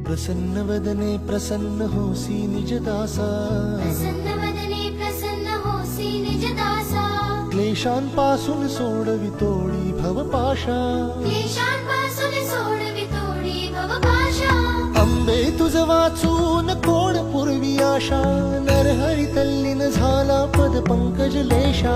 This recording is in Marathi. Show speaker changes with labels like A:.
A: प्रसन्न वदने प्रसन्न होसी निज दासा,
B: प्रसन्न वदने प्रसन्न होसी निज दासा,
A: क्लेशांपासून सोडवितोडी भवपाशा,
B: क्लेशांपासून सोडवितोडी भवपाशा.
A: अंबे तुझ वाचून कोण पूर्वी आशा, नरहरी तल्लीन झाला पद पंकज लेशा.